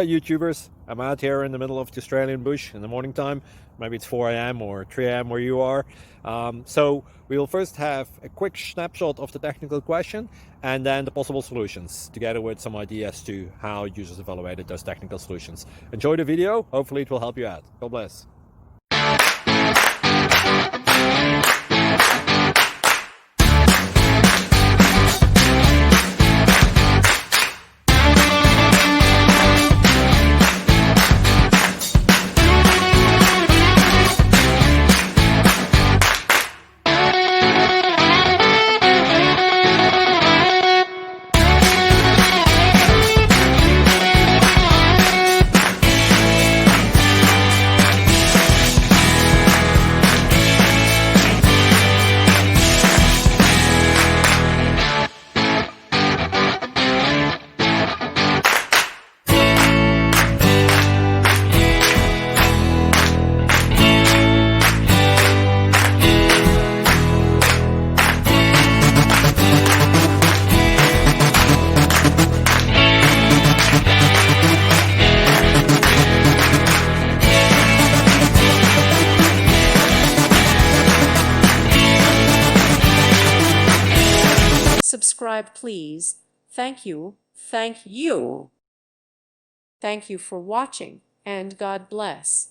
YouTubers. I'm out here in the middle of the Australian bush in the morning time. Maybe it's 4 a.m. or 3 a.m. where you are. So we'll first have a quick snapshot of the technical question and then the possible solutions, together with some ideas to how users evaluated those technical solutions. Enjoy the video. Hopefully it will help you out. God bless. Subscribe, please. Thank you. Thank you. Thank you for watching, and God bless.